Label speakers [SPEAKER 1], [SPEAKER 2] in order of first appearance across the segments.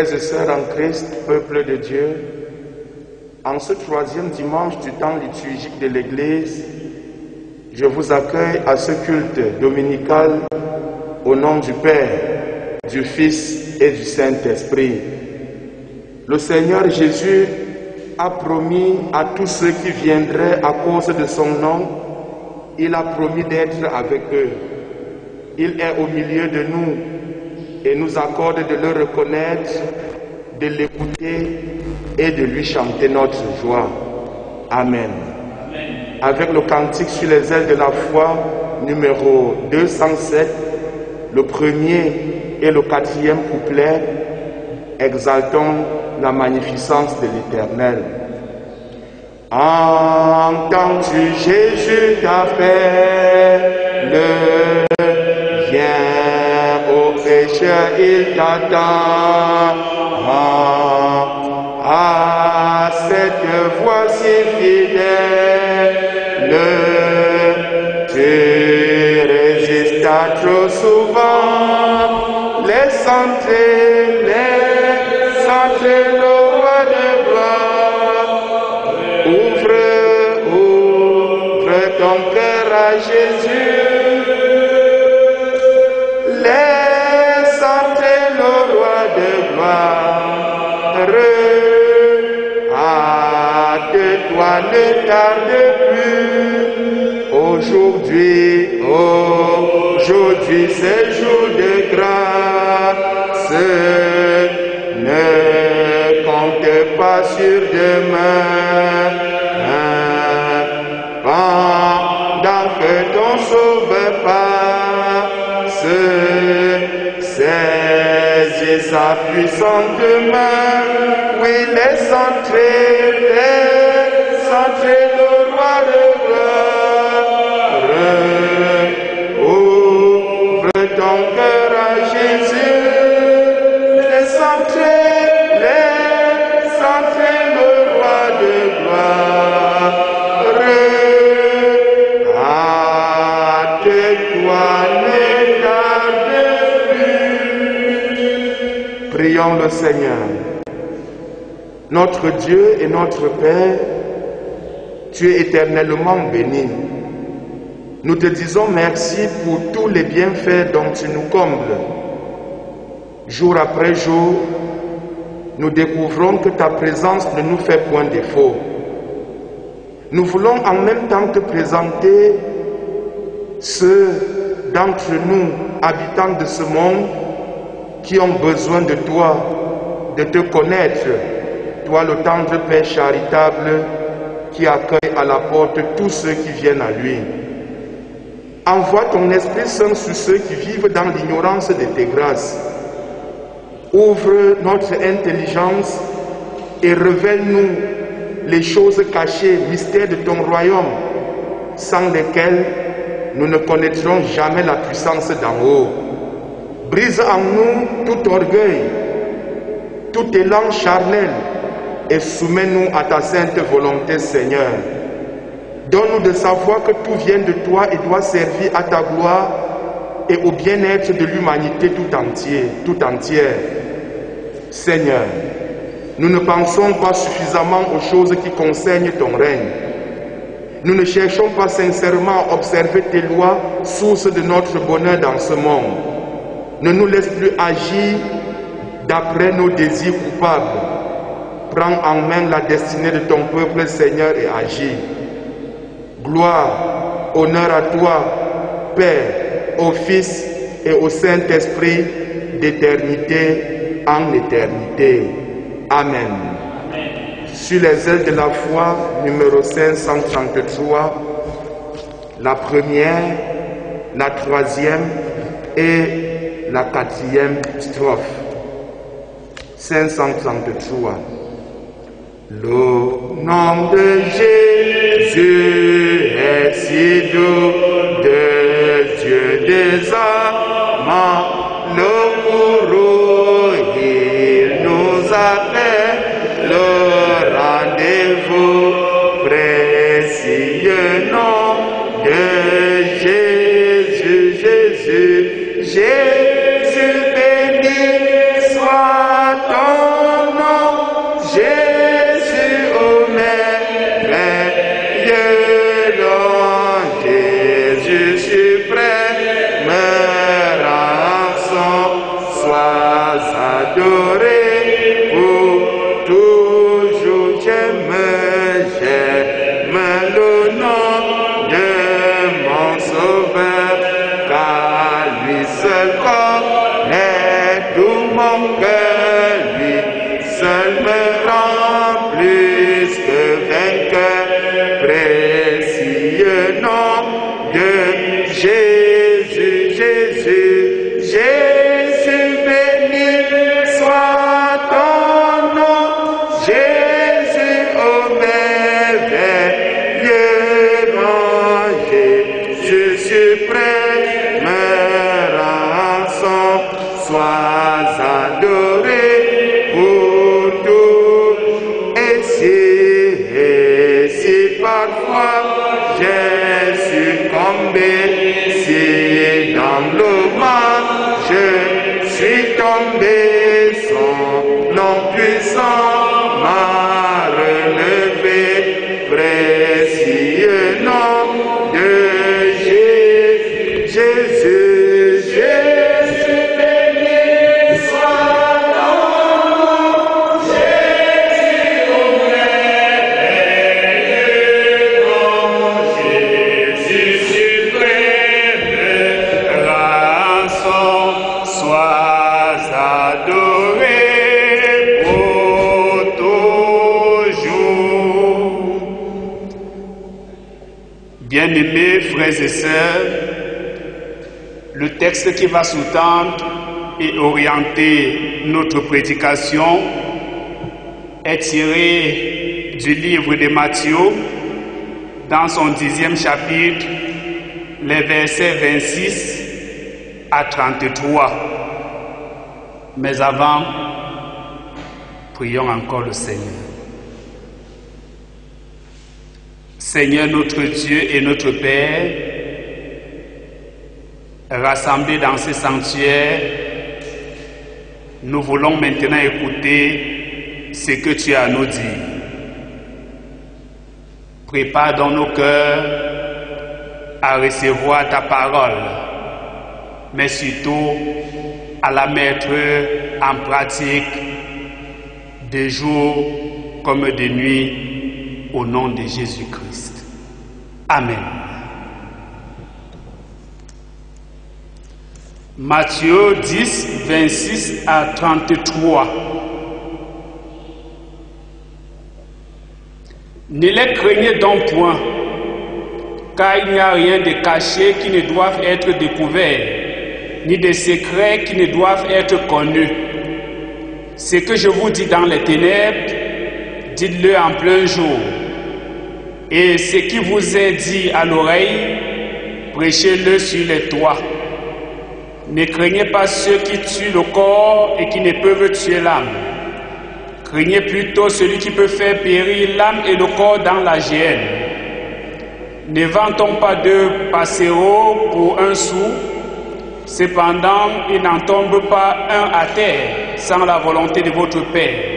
[SPEAKER 1] Frères et sœurs en Christ, peuple de Dieu, en ce troisième dimanche du temps liturgique de l'Église, je vous accueille à ce culte dominical au nom du Père, du Fils et du Saint-Esprit. Le Seigneur Jésus a promis à tous ceux qui viendraient à cause de son nom, il a promis d'être avec eux. Il est au milieu de nous et nous accorde de le reconnaître, de l'écouter et de lui chanter notre joie. Amen. Avec le cantique sur les ailes de la foi, numéro 207, le premier et le quatrième couplet, exaltons la magnificence de l'Éternel. Entends-tu Jésus t'appelle, viens au pécheur, il t'attend. À cette voix si fidèle, tu résistas trop souvent, laisse entrer le roi de gloire. Ouvre ton cœur à Jésus, laisse entrer le roi de gloire. Hâte-toi, ne tarde plus. Aujourd'hui c'est jour de grâce. Ne compte pas sur demain. Pendant que ton sauveur passe, saisis sa puissante main. Oui, laisse entrer le roi de gloire. Ouvre ton cœur à Jésus. Laisse entrer le roi de gloire. Hâte-toi, ne tarde plus. Prions le Seigneur. Notre Dieu et notre Père, tu es éternellement béni. Nous te disons merci pour tous les bienfaits dont tu nous combles. Jour après jour, nous découvrons que ta présence ne nous fait point défaut. Nous voulons en même temps te présenter ceux d'entre nous, habitants de ce monde, qui ont besoin de toi, de te connaître, toi le tendre Père charitable qui accueille à la porte tous ceux qui viennent à lui. Envoie ton Esprit Saint sur ceux qui vivent dans l'ignorance de tes grâces. Ouvre notre intelligence et révèle-nous les choses cachées, mystères de ton royaume, sans lesquels nous ne connaîtrons jamais la puissance d'en haut. Brise en nous tout orgueil, tout élan charnel, et soumets-nous à ta sainte volonté, Seigneur. Donne-nous de savoir que tout vient de toi et doit servir à ta gloire et au bien-être de l'humanité tout entière. Seigneur, nous ne pensons pas suffisamment aux choses qui concernent ton règne. Nous ne cherchons pas sincèrement à observer tes lois, source de notre bonheur dans ce monde. Ne nous laisse plus agir d'après nos désirs coupables. Prends en main la destinée de ton peuple, Seigneur, et agis. Gloire, honneur à toi, Père, au Fils et au Saint-Esprit, d'éternité en éternité. Amen. Sur les ailes de la foi, numéro 533, la première, la troisième et la quatrième strophe. 533. Le nom de Jésus est si doux, de Dieu des amants, le bourreau, il nous appelle, le rendez-vous, précieux nom de Jésus, Jésus, béni soit ton m'a relevé, précieux nom de Jésus, Jésus, Jésus, béni soit ton nom, Jésus, au merveilleux nom, Jésus suprême, rançon, sois adoré pour toujours. Bien-aimés frères et sœurs, le texte qui va sous-tendre et orienter notre prédication est tiré du livre de Matthieu, dans son 10e chapitre, les versets 26 à 33. Mais avant, prions encore le Seigneur. Seigneur notre Dieu et notre Père, rassemblés dans ce sanctuaire, nous voulons maintenant écouter ce que tu as à nous dire. Prépare dans nos cœurs à recevoir ta parole, mais surtout à la mettre en pratique de jour comme de nuit, au nom de Jésus-Christ. Amen. Matthieu 10, 26 à 33. Ne les craignez donc point, car il n'y a rien de caché qui ne doive être découvert, ni de secrets qui ne doivent être connus. Ce que je vous dis dans les ténèbres, dites-le en plein jour. Et ce qui vous est dit à l'oreille, prêchez-le sur les toits. Ne craignez pas ceux qui tuent le corps et qui ne peuvent tuer l'âme. Craignez plutôt celui qui peut faire périr l'âme et le corps dans la géhenne. Ne vend-on pas deux passereaux pour un sou? Cependant, il n'en tombe pas un à terre sans la volonté de votre Père.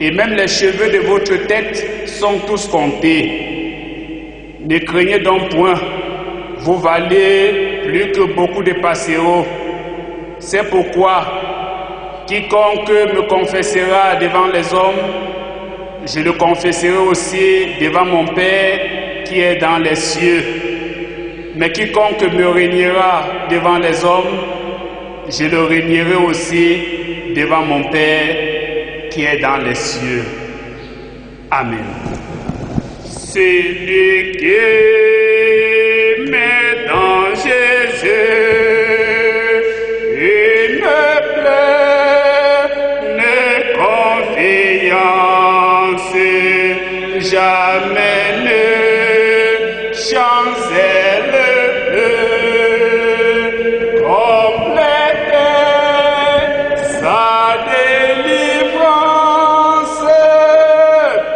[SPEAKER 1] Et même les cheveux de votre tête sont tous comptés. Ne craignez donc point, vous valez plus que beaucoup de passereaux. C'est pourquoi, quiconque me confessera devant les hommes, je le confesserai aussi devant mon Père qui est dans les cieux. Mais quiconque me reniera devant les hommes, je le renierai aussi devant mon Père qui est dans les cieux. Amen. Celui qui met dans Jésus une pleine confiance, jamais ne chancelle, complète sa délivrance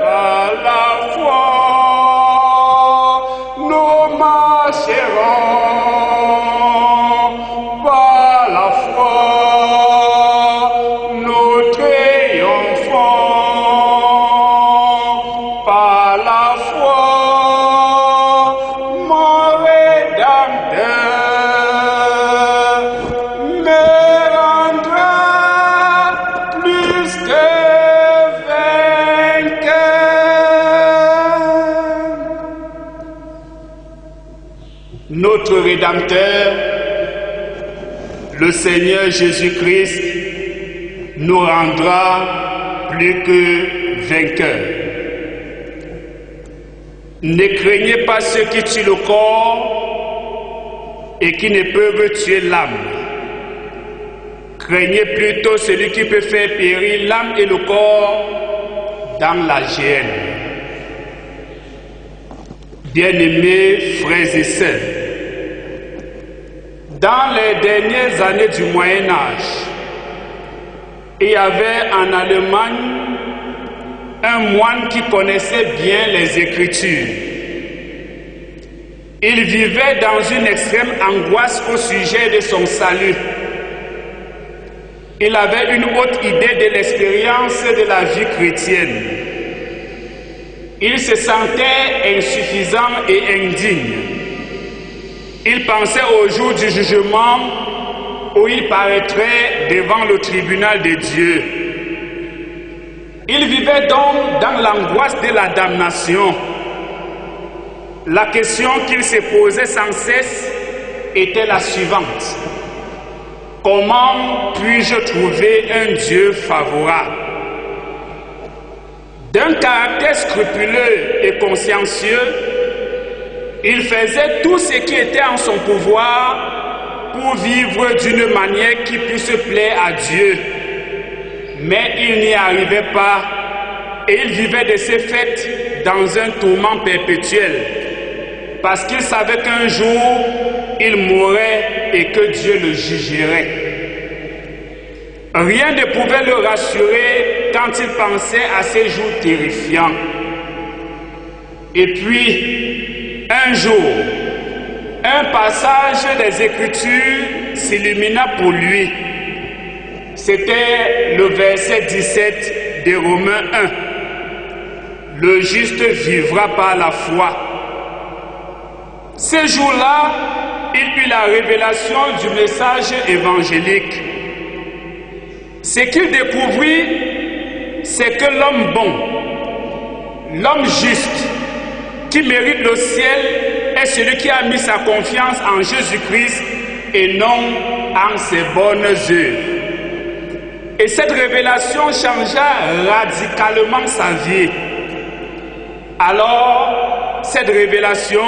[SPEAKER 1] par la foi. Nous marcherons par la foi, nous triomphons par la foi. Mon Rédempteur me rendra plus que vainqueur. Notre Rédempteur, le Seigneur Jésus-Christ, nous rendra plus que vainqueurs. Ne craignez pas ceux qui tuent le corps et qui ne peuvent tuer l'âme. Craignez plutôt celui qui peut faire périr l'âme et le corps dans la géhenne. Bien-aimés frères et sœurs, dans les dernières années du Moyen-Âge, il y avait en Allemagne un moine qui connaissait bien les Écritures. Il vivait dans une extrême angoisse au sujet de son salut.
[SPEAKER 2] Il avait une haute idée de l'expérience de la vie chrétienne. Il se sentait insuffisant et indigne. Il pensait au jour du jugement où il paraîtrait devant le tribunal de Dieu. Il vivait donc dans l'angoisse de la damnation. La question qu'il se posait sans cesse était la suivante. Comment puis-je trouver un Dieu favorable? D'un caractère scrupuleux et consciencieux, il faisait tout ce qui était en son pouvoir pour vivre d'une manière qui puisse plaire à Dieu. Mais il n'y arrivait pas et il vivait de ce fait dans un tourment perpétuel parce qu'il savait qu'un jour il mourrait et que Dieu le jugerait. Rien ne pouvait le rassurer quand il pensait à ces jours terrifiants. Et puis, un jour, un passage des Écritures s'illumina pour lui. C'était le verset 17 de Romains 1. Le juste vivra par la foi. Ce jour-là, il eut la révélation du message évangélique. Ce qu'il découvrit, c'est que l'homme bon, l'homme juste, qui mérite le ciel, est celui qui a mis sa confiance en Jésus-Christ et non en ses bonnes œuvres. Et cette révélation changea radicalement sa vie. Alors, cette révélation,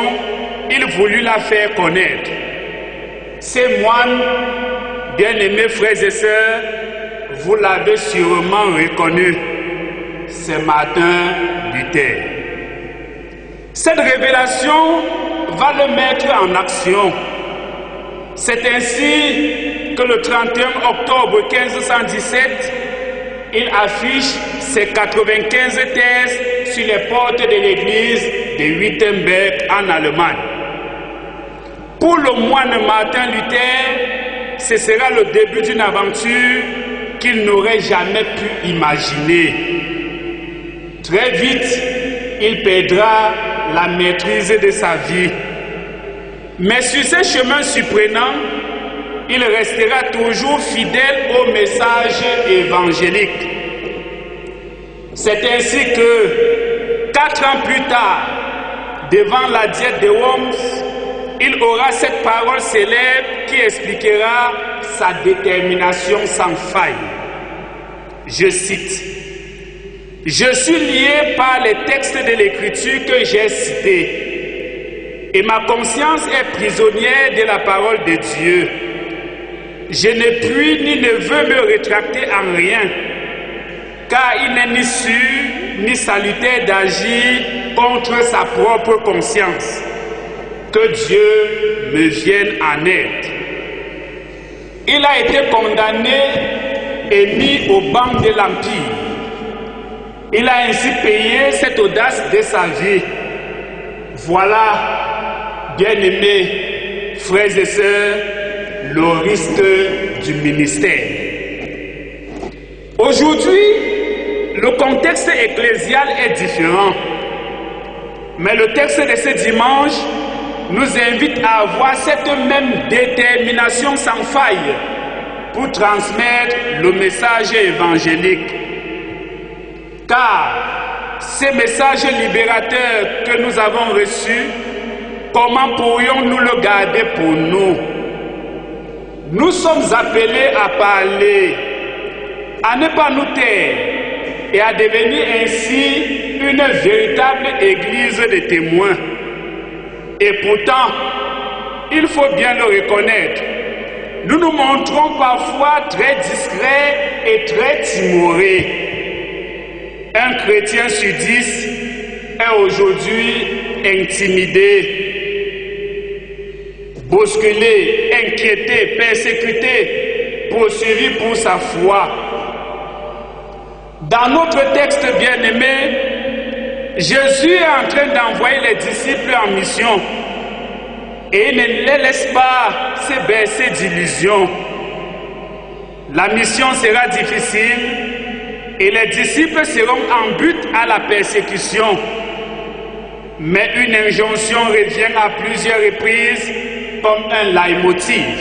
[SPEAKER 2] il voulut la faire connaître. Ces moines, bien-aimés frères et sœurs, vous l'avez sûrement reconnu, c'est Martin Luther. Cette révélation va le mettre en action. C'est ainsi que le 31 octobre 1517, il affiche ses 95 thèses sur les portes de l'église de Wittenberg en Allemagne. Pour le moine Martin Luther, ce sera le début d'une aventure qu'il n'aurait jamais pu imaginer. Très vite, il perdra la maîtrise de sa vie. Mais sur ce chemin surprenant, il restera toujours fidèle au message évangélique. C'est ainsi que, 4 ans plus tard, devant la diète de Worms, il aura cette parole célèbre qui expliquera sa détermination sans faille. Je cite: « Je suis lié par les textes de l'Écriture que j'ai cités, et ma conscience est prisonnière de la parole de Dieu. Je ne puis ni ne veux me rétracter en rien, car il n'est ni sûr ni salutaire d'agir contre sa propre conscience. Que Dieu me vienne en aide. » Il a été condamné et mis au banc de l'Empire. Il a ainsi payé cette audace de sa vie. Voilà, bien-aimés frères et sœurs, le risque du ministère. Aujourd'hui, le contexte ecclésial est différent. Mais le texte de ce dimanche nous invite à avoir cette même détermination sans faille pour transmettre le message évangélique. Car ce message libérateur que nous avons reçu, comment pourrions-nous le garder pour nous? Nous sommes appelés à parler, à ne pas nous taire et à devenir ainsi une véritable église de témoins. Et pourtant, il faut bien le reconnaître, nous nous montrons parfois très discrets et très timorés. Un chrétien sur 10 est aujourd'hui intimidé, bousculé, inquiété, persécuté, poursuivi pour sa foi. Dans notre texte bien-aimé, Jésus est en train d'envoyer les disciples en mission et il ne les laisse pas se bercer d'illusions. La mission sera difficile et les disciples seront en butte à la persécution. Mais une injonction revient à plusieurs reprises comme un leitmotiv.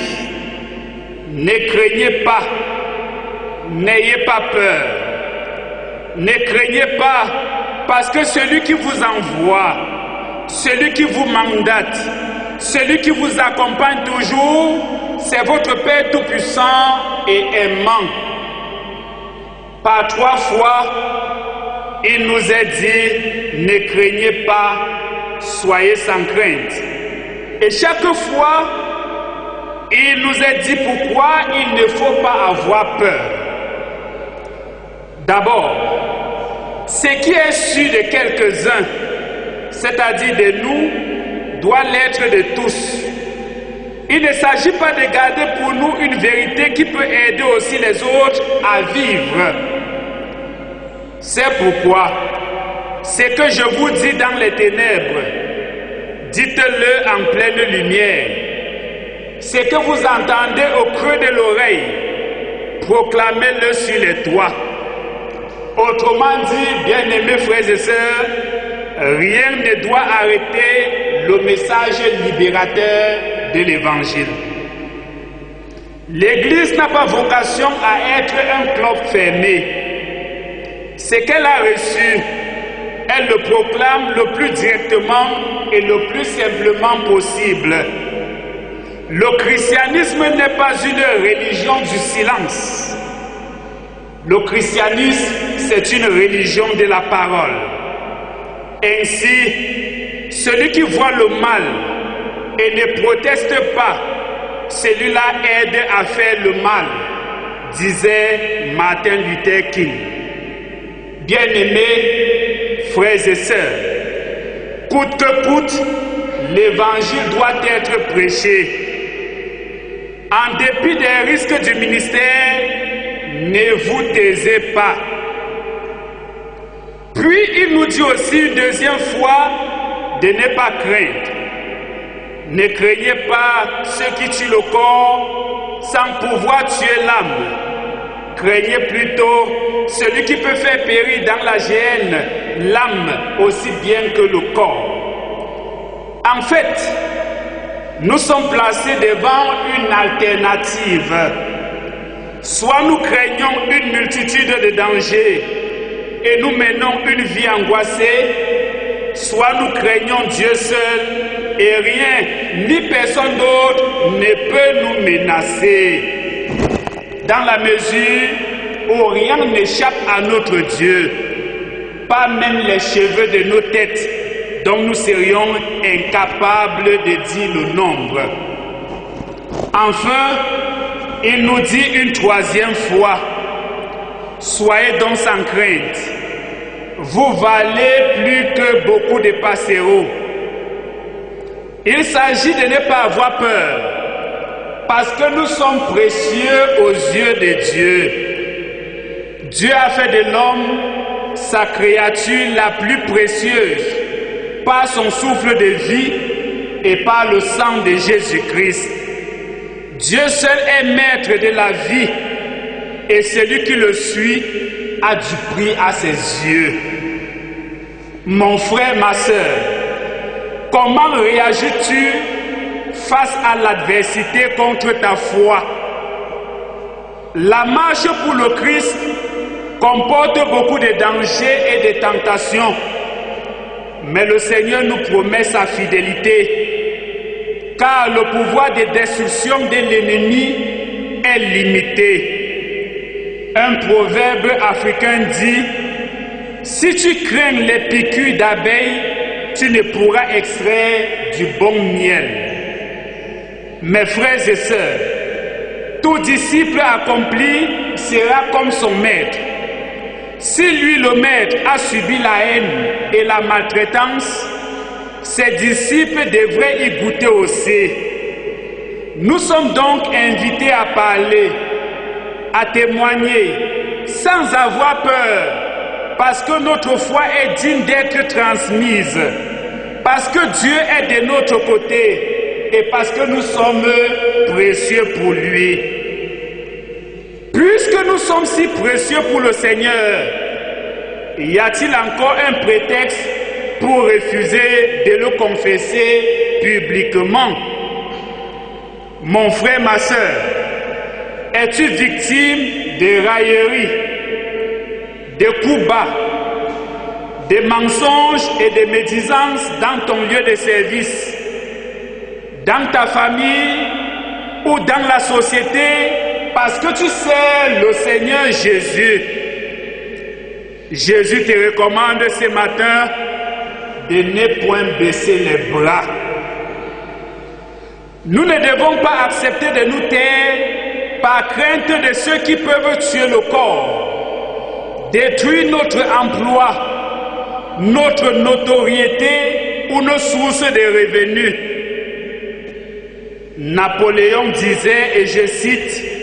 [SPEAKER 2] Ne craignez pas, n'ayez pas peur. Ne craignez pas, parce que celui qui vous envoie, celui qui vous mandate, celui qui vous accompagne toujours, c'est votre Père Tout-Puissant et aimant. Par 3 fois, il nous a dit, ne craignez pas, soyez sans crainte. Et chaque fois, il nous a dit pourquoi il ne faut pas avoir peur. D'abord, ce qui est su de quelques-uns, c'est-à-dire de nous, doit l'être de tous. Il ne s'agit pas de garder pour nous une vérité qui peut aider aussi les autres à vivre. C'est pourquoi, ce que je vous dis dans les ténèbres, dites-le en pleine lumière. Ce que vous entendez au creux de l'oreille, proclamez-le sur les toits. Autrement dit, bien-aimés frères et sœurs, rien ne doit arrêter le message libérateur de l'Évangile. L'Église n'a pas vocation à être un club fermé. Ce qu'elle a reçu, elle le proclame le plus directement et le plus simplement possible. Le christianisme n'est pas une religion du silence. Le christianisme, c'est une religion de la parole. Ainsi, celui qui voit le mal et ne proteste pas, celui-là aide à faire le mal, disait Martin Luther King. Bien-aimés, frères et sœurs, coûte que coûte, l'évangile doit être prêché. En dépit des risques du ministère, ne vous taisez pas. Puis il nous dit aussi une deuxième fois de ne pas craindre. Ne craignez pas ceux qui tuent le corps sans pouvoir tuer l'âme. Craignez plutôt celui qui peut faire périr dans la géhenne l'âme aussi bien que le corps. En fait, nous sommes placés devant une alternative. Soit nous craignons une multitude de dangers et nous menons une vie angoissée, soit nous craignons Dieu seul et rien ni personne d'autre ne peut nous menacer. Dans la mesure où rien n'échappe à notre Dieu, pas même les cheveux de nos têtes, dont nous serions incapables de dire le nombre. Enfin, il nous dit une troisième fois, soyez donc sans crainte, vous valez plus que beaucoup de passereaux. Il s'agit de ne pas avoir peur, parce que nous sommes précieux aux yeux de Dieu. Dieu a fait de l'homme sa créature la plus précieuse, par son souffle de vie et par le sang de Jésus-Christ. Dieu seul est maître de la vie et celui qui le suit a du prix à ses yeux. Mon frère, ma sœur, comment réagis-tu face à l'adversité contre ta foi? La marche pour le Christ comporte beaucoup de dangers et de tentations. Mais le Seigneur nous promet sa fidélité, car le pouvoir de destruction de l'ennemi est limité. Un proverbe africain dit, si tu crains les piqûres d'abeilles, tu ne pourras extraire du bon miel. Mes frères et sœurs, tout disciple accompli sera comme son maître. Si lui, le maître, a subi la haine et la maltraitance, ses disciples devraient y goûter aussi. Nous sommes donc invités à parler, à témoigner, sans avoir peur, parce que notre foi est digne d'être transmise, parce que Dieu est de notre côté et parce que nous sommes précieux pour lui. Puis Puisque nous sommes si précieux pour le Seigneur, y a-t-il encore un prétexte pour refuser de le confesser publiquement? Mon frère, ma sœur, es-tu victime de railleries, de coups bas, de mensonges et de médisances dans ton lieu de service, dans ta famille ou dans la société, parce que tu sais le Seigneur Jésus? Jésus te recommande ce matin de ne point baisser les bras. Nous ne devons pas accepter de nous taire par crainte de ceux qui peuvent tuer le corps, détruire notre emploi, notre notoriété ou nos sources de revenus. Napoléon disait, et je cite,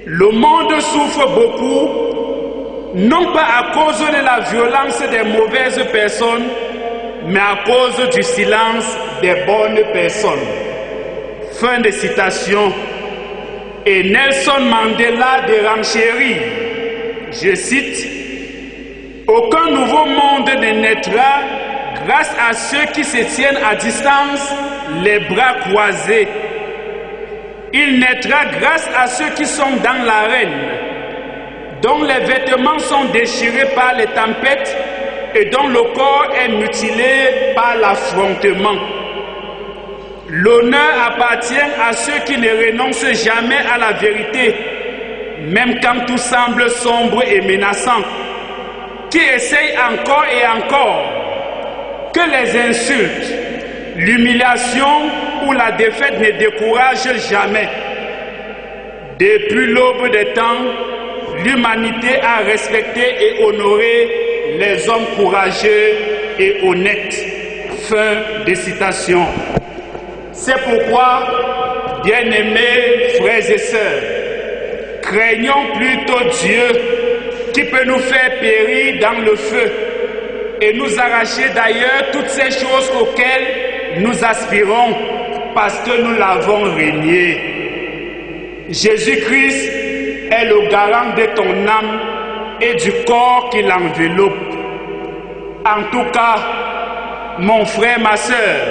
[SPEAKER 2] « Le monde souffre beaucoup, non pas à cause de la violence des mauvaises personnes, mais à cause du silence des bonnes personnes. » Fin de citation. Et Nelson Mandela de renchérit, je cite, « Aucun nouveau monde ne naîtra grâce à ceux qui se tiennent à distance, les bras croisés. Il naîtra grâce à ceux qui sont dans l'arène, dont les vêtements sont déchirés par les tempêtes et dont le corps est mutilé par l'affrontement. L'honneur appartient à ceux qui ne renoncent jamais à la vérité, même quand tout semble sombre et menaçant, qui essayent encore et encore. Que les insultes, l'humiliation ou la défaite ne découragent jamais. Depuis l'aube des temps, l'humanité a respecté et honoré les hommes courageux et honnêtes. Fin de citation. C'est pourquoi, bien-aimés frères et sœurs, craignons plutôt Dieu qui peut nous faire périr dans le feu et nous arracher d'ailleurs toutes ces choses auxquelles nous aspirons parce que nous l'avons régné. Jésus-Christ est le garant de ton âme et du corps qui l'enveloppe. En tout cas, mon frère, ma sœur,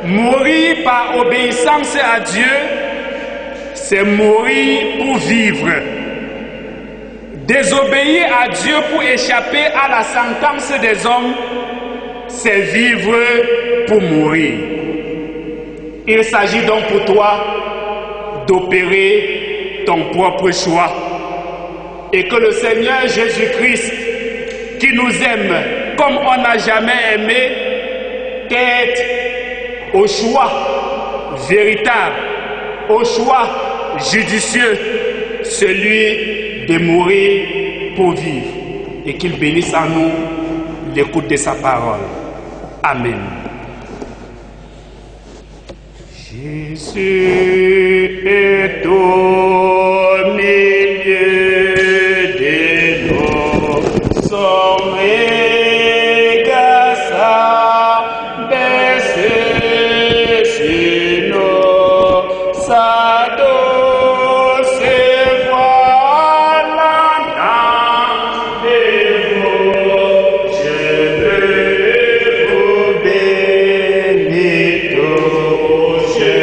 [SPEAKER 2] mourir par obéissance à Dieu, c'est mourir pour vivre. Désobéir à Dieu pour échapper à la sentence des hommes, c'est vivre pour mourir. Il s'agit donc pour toi d'opérer ton propre choix. Et que le Seigneur Jésus-Christ, qui nous aime comme on n'a jamais aimé, t'aide au choix véritable, au choix judicieux, celui de mourir pour vivre, et qu'il bénisse en nous l'écoute de sa parole. Amen. Jésus est au milieu de nous, son regard s'abaisse sur nous, sa douce voix l'entend de vous. Je veux vous bénir tous, je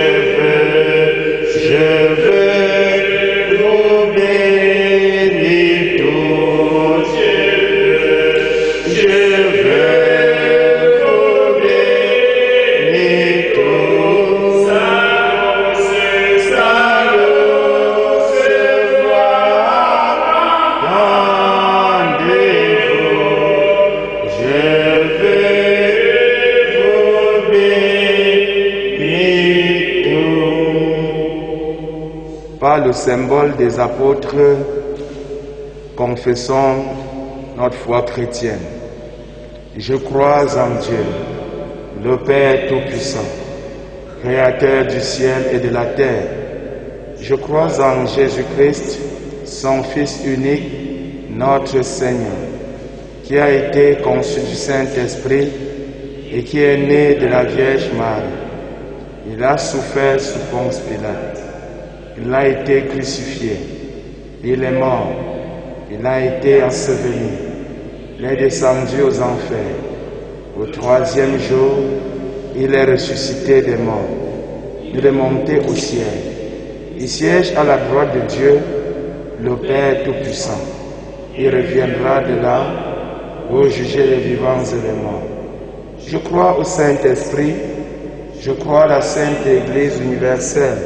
[SPEAKER 2] veux vous bénir tous, je veux vous bénir tous. Sa douce voix entendez-vous. Je veux vous bénir tous.
[SPEAKER 1] Par le symbole des apôtres, confessons notre foi chrétienne. Je crois en Dieu, le Père Tout-Puissant, Créateur du ciel et de la terre. Je crois en Jésus-Christ, son Fils unique, notre Seigneur, qui a été conçu du Saint-Esprit et qui est né de la Vierge Marie. Il a souffert sous Ponce Pilate. Il a été crucifié. Il est mort, il a été enseveli, il est descendu aux enfers. Au troisième jour, il est ressuscité des morts. Il est monté au ciel. Il siège à la droite de Dieu, le Père Tout-Puissant. Il reviendra de là pour juger les vivants et les morts. Je crois au Saint-Esprit, je crois à la Sainte Église universelle,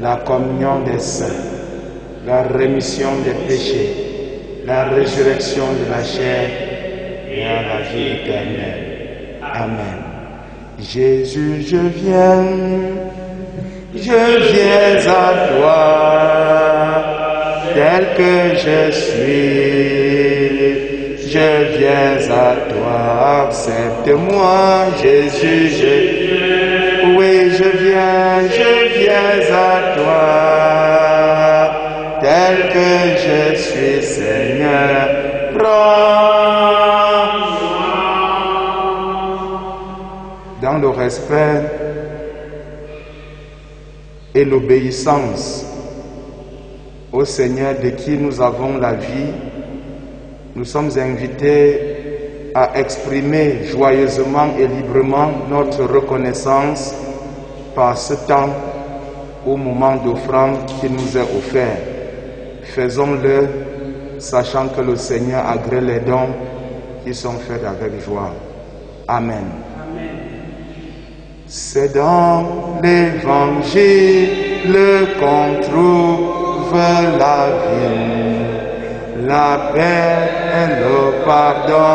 [SPEAKER 1] la communion des saints, la rémission des péchés, la résurrection de la chair et à la vie éternelle. Amen. Jésus, je viens à toi, tel que je suis. Je viens à toi, accepte-moi, Jésus, oui, je viens à toi, tel que je suis, Seigneur, prends-moi. Dans le respect et l'obéissance au Seigneur de qui nous avons la vie, nous sommes invités à exprimer joyeusement et librement notre reconnaissance par ce temps au moment d'offrande qui nous est offert. Faisons-le, sachant que le Seigneur agrée les dons qui sont faits avec joie. Amen. C'est dans l'Évangile qu'on trouve la vie, la paix, le pardon,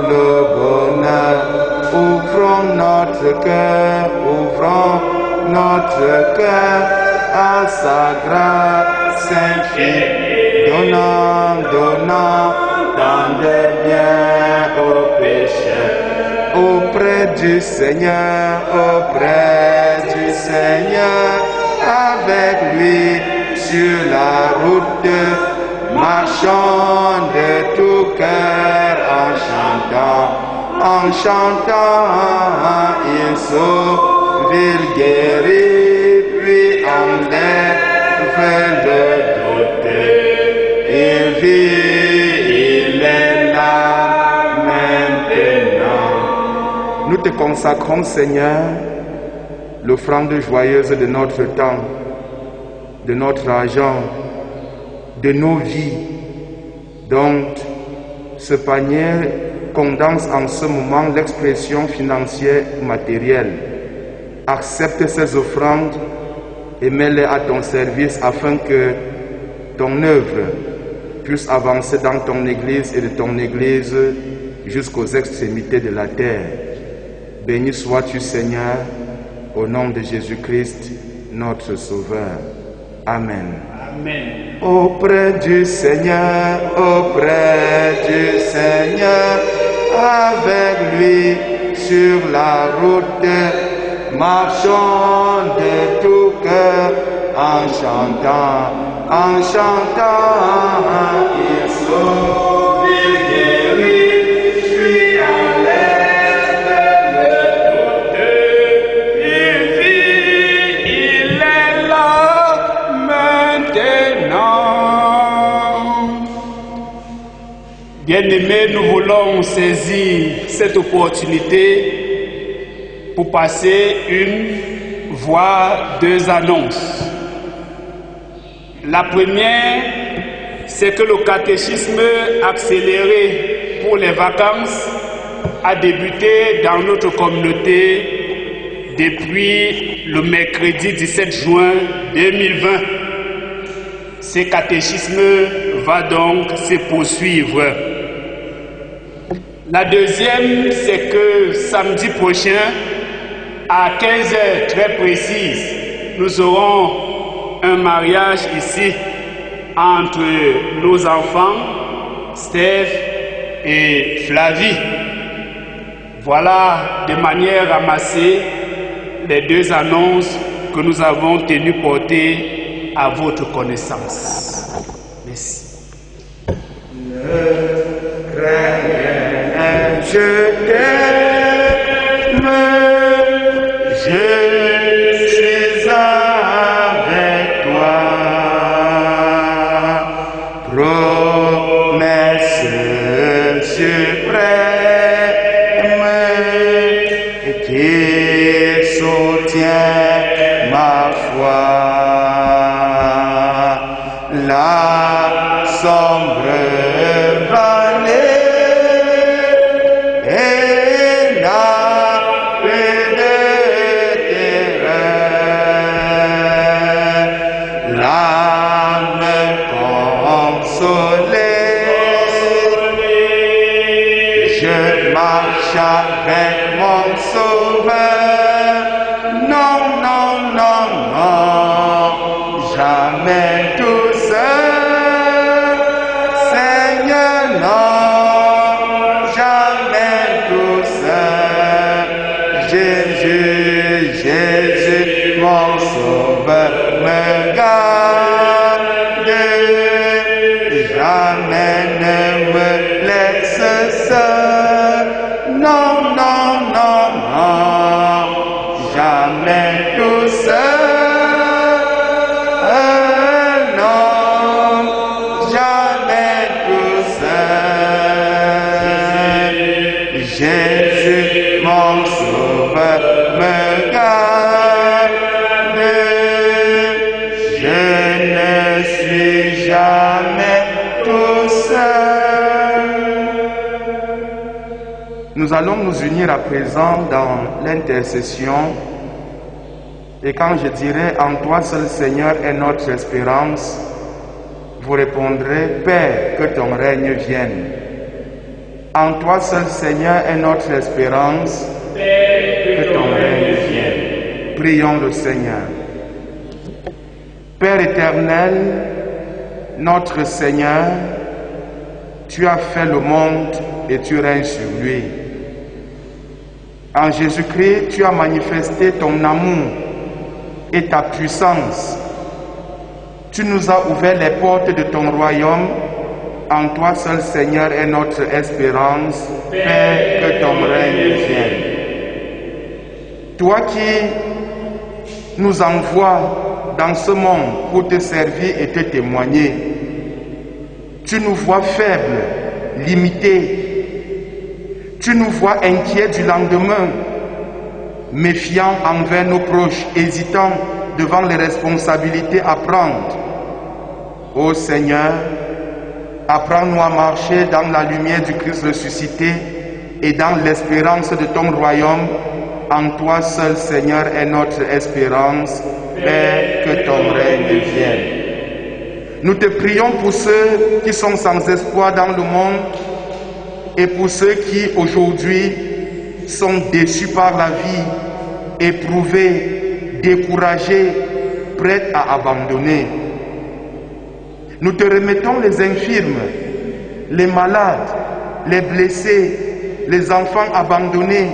[SPEAKER 1] le bonheur. Ouvrons notre cœur à sa grâce infinie, donnant tant de bien aux pécheurs. Auprès du Seigneur, avec lui sur la route, marchons de tout cœur en chantant, il sauve, il guérit, puis enlève le doute. Il vit, il est là maintenant. Nous te consacrons, Seigneur, l'offrande joyeuse de notre temps, de notre argent, de nos vies. Donc, ce panier condense en ce moment l'expression financière matérielle. Accepte ces offrandes et mets-les à ton service afin que ton œuvre puisse avancer dans ton Église et de ton Église jusqu'aux extrémités de la terre. Béni sois-tu, Seigneur, au nom de Jésus-Christ, notre Sauveur. Amen.
[SPEAKER 2] Amen.
[SPEAKER 1] Auprès du Seigneur, avec lui sur la route, marchons de tout cœur en chantant, il sauve, il guérit, puis enlève le doute. Il vit, il est là maintenant.
[SPEAKER 2] Bien-aimés, nous voulons saisir cette opportunité pour passer une, voire deux annonces. La première, c'est que le catéchisme accéléré pour les vacances a débuté dans notre communauté depuis le mercredi 17 juin 2020. Ce catéchisme va donc se poursuivre. La deuxième, c'est que samedi prochain, à 15h très précise, nous aurons un mariage ici entre nos enfants, Steph et Flavie. Voilà de manière ramassée les deux annonces que nous avons tenu porter à votre connaissance. Merci.
[SPEAKER 1] Je t'aime, je suis avec toi. et qui soutient ma foi. La sombre vallée et la paix de terreur, l'âme consolée, je marche avec mon Sauveur. Non, non, non, non, jamais tout seul. Seigneur, non, jamais tout seul. Jésus, Jésus, mon Sauveur me garde. Jamais ne me laisse seul. Non, non, non, non, jamais tout seul. Non, jamais tout seul. Jésus, mon Sauveur, me garde. Je ne suis jamais tout seul. Nous allons nous unir à présent dans l'intercession. Et quand je dirai « En toi seul Seigneur est notre espérance », vous répondrez « Père, que ton règne vienne ». En toi seul Seigneur est notre espérance, que ton règne vienne. Prions le Seigneur. Père éternel, notre Seigneur, tu as fait le monde et tu règnes sur lui. En Jésus-Christ, tu as manifesté ton amour et ta puissance. Tu nous as ouvert les portes de ton royaume. En toi seul Seigneur est notre espérance. Père, que ton règne vienne. Toi qui nous envoies dans ce monde pour te servir et te témoigner, tu nous vois faibles, limités. Tu nous vois inquiets du lendemain, méfiants envers nos proches, hésitants devant les responsabilités à prendre. Ô Seigneur, apprends-nous à marcher dans la lumière du Christ ressuscité et dans l'espérance de ton royaume. En toi seul, Seigneur, est notre espérance. Père, que ton règne vienne. Nous te prions pour ceux qui sont sans espoir dans le monde et pour ceux qui aujourd'hui sont déçus par la vie, éprouvés, découragés, prêts à abandonner. Nous te remettons les infirmes, les malades, les blessés, les enfants abandonnés,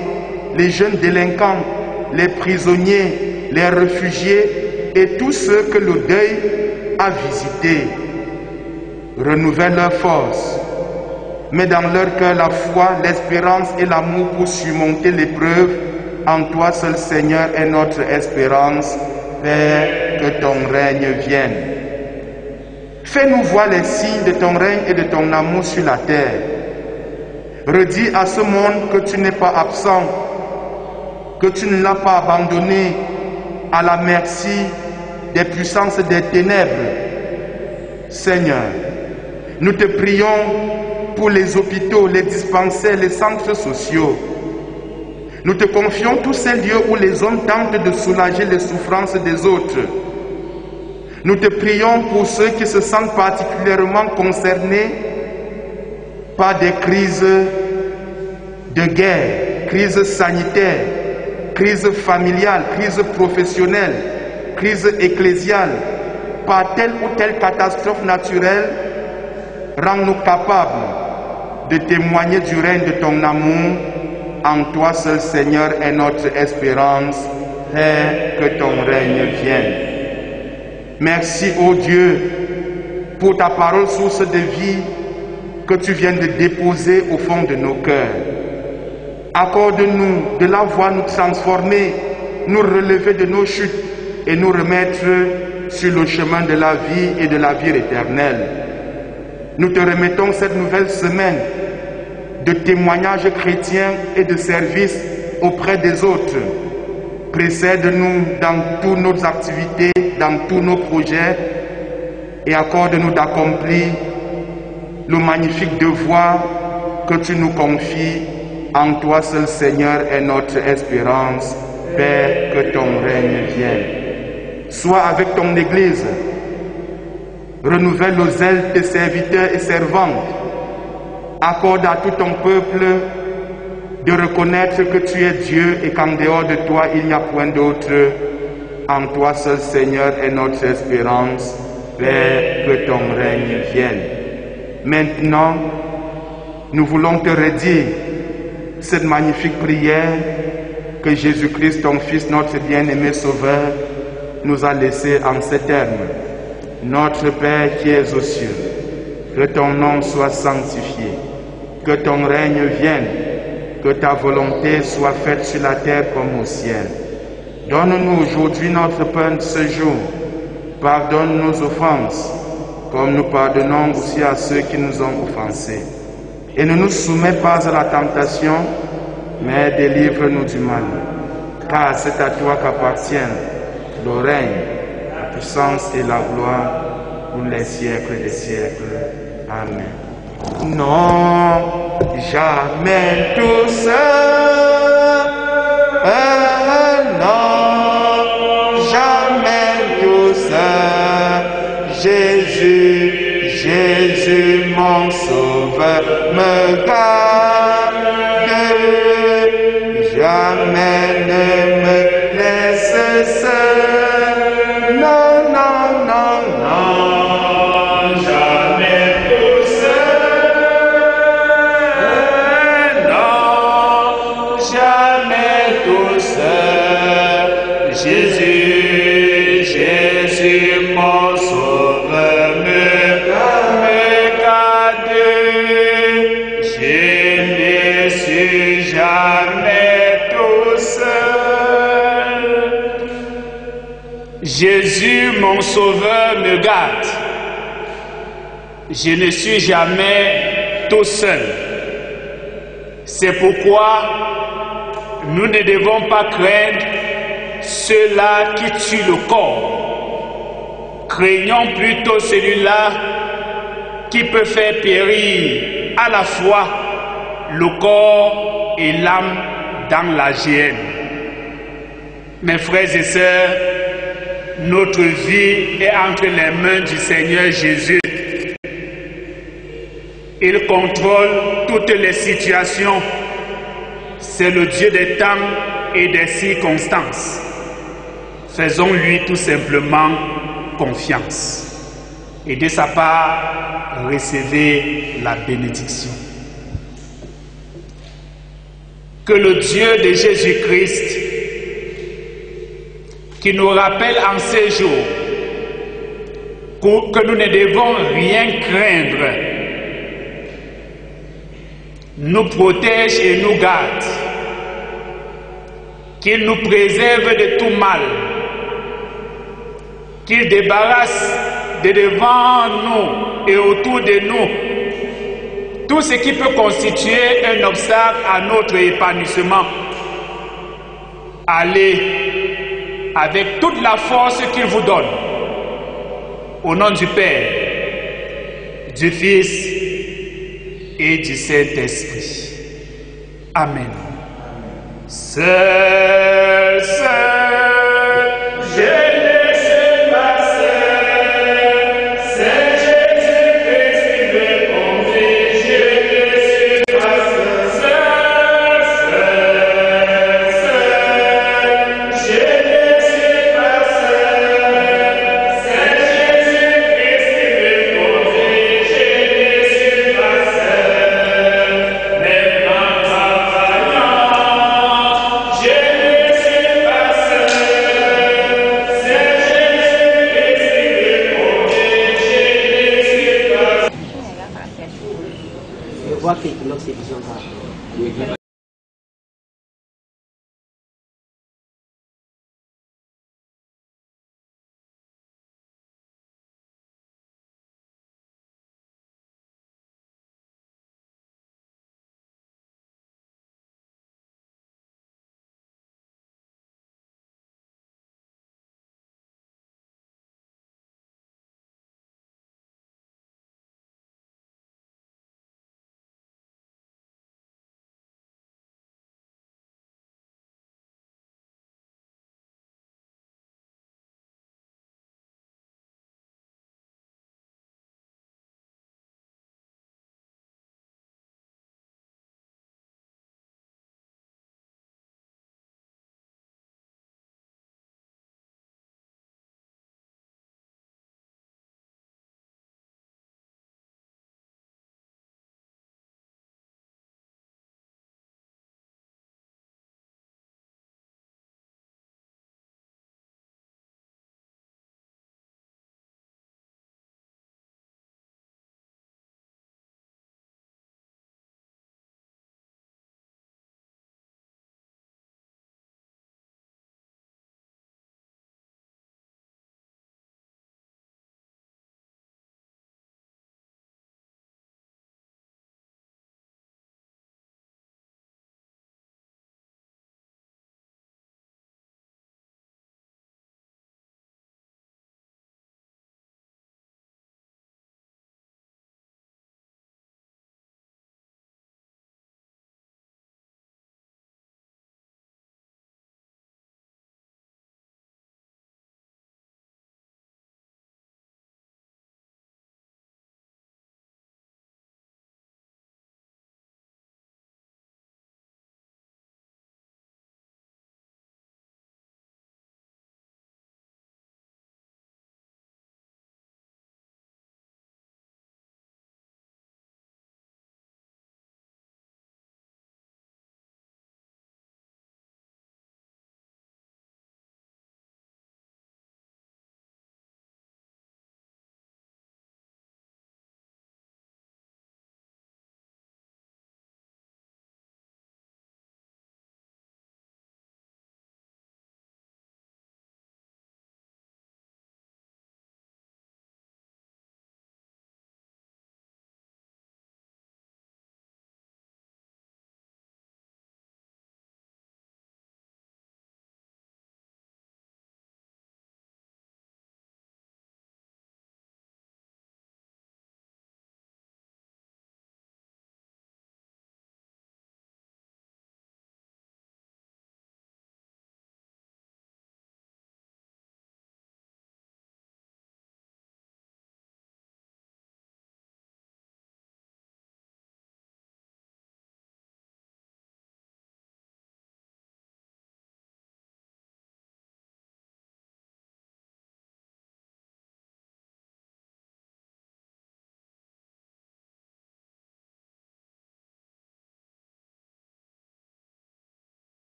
[SPEAKER 1] les jeunes délinquants, les prisonniers, les réfugiés et tous ceux que le deuil a visités. Renouvelle leur force. Mets dans leur cœur la foi, l'espérance et l'amour pour surmonter l'épreuve. En toi seul, Seigneur, est notre espérance. Père, que ton règne vienne. Fais-nous voir les signes de ton règne et de ton amour sur la terre. Redis à ce monde que tu n'es pas absent, que tu ne l'as pas abandonné à la merci des puissances des ténèbres. Seigneur, nous te prions pour les hôpitaux, les dispensaires, les centres sociaux. Nous te confions tous ces lieux où les hommes tentent de soulager les souffrances des autres. Nous te prions pour ceux qui se sentent particulièrement concernés par des crises de guerre, crises sanitaires, crises familiales, crises professionnelles, crises ecclésiales, par telle ou telle catastrophe naturelle. Rends-nous capables de témoigner du règne de ton amour. En toi seul, Seigneur, est notre espérance. Père, que ton règne vienne. Merci, ô Dieu, pour ta parole source de vie que tu viens de déposer au fond de nos cœurs. Accorde-nous de la voir nous transformer, nous relever de nos chutes et nous remettre sur le chemin de la vie et de la vie éternelle. Nous te remettons cette nouvelle semaine de témoignage chrétien et de service auprès des autres. Précède-nous dans toutes nos activités, dans tous nos projets et accorde-nous d'accomplir le magnifique devoir que tu nous confies. En toi seul, Seigneur, est notre espérance. Père, que ton règne vienne. Sois avec ton Église. Renouvelle le zèle de serviteurs et servantes. Accorde à tout ton peuple de reconnaître que tu es Dieu et qu'en dehors de toi, il n'y a point d'autre. En toi seul, Seigneur, est notre espérance. Père, que ton règne vienne. Maintenant, nous voulons te redire cette magnifique prière que Jésus-Christ, ton Fils, notre bien-aimé Sauveur, nous a laissée en ces termes. Notre Père qui es aux cieux, que ton nom soit sanctifié, que ton règne vienne, que ta volonté soit faite sur la terre comme au ciel. Donne-nous aujourd'hui notre pain de ce jour. Pardonne nos offenses, comme nous pardonnons aussi à ceux qui nous ont offensés. Et ne nous soumets pas à la tentation, mais délivre-nous du mal. Car c'est à toi qu'appartiennent le règne, la puissance et la gloire pour les siècles des siècles. Amen. Non, jamais tout seul. Non, jamais tout seul. Jésus, Jésus, mon sauveur, me garde. Jamais ne me laisse seul. Non, non, non, non. Jamais tout seul. Non, jamais tout seul. Jésus, Jésus, mon sauveur, me garde. Je ne suis jamais tout seul. Jésus, mon sauveur, me garde. Je ne suis jamais tout seul. C'est pourquoi nous ne devons pas craindre ceux-là qui tuent le corps. Craignons plutôt celui-là qui peut faire périr à la fois le corps et l'âme dans la géhenne. Mes frères et sœurs, notre vie est entre les mains du Seigneur Jésus. Il contrôle toutes les situations. C'est le Dieu des temps et des circonstances. Faisons-lui tout simplement confiance. Et de sa part, recevez la bénédiction. Que le Dieu de Jésus-Christ, qui nous rappelle en ces jours que nous ne devons rien craindre, nous protège et nous garde, qu'il nous préserve de tout mal, qu'il débarrasse de devant nous et autour de nous tout ce qui peut constituer un obstacle à notre épanouissement. Allez avec toute la force qu'il vous donne, au nom du Père, du Fils et du Saint-Esprit. Amen. Seul, je ne sais pas seul, c'est Jésus-Christ qui me conduit, je ne suis pas seul, je ne suis pas seul, c'est Jésus-Christ qui me conduit, je ne suis pas seul, maintenant travaillant, je ne suis pas seul, c'est Jésus-Christ qui me conduit, je ne suis pas seul.
[SPEAKER 3] Je vois que c'est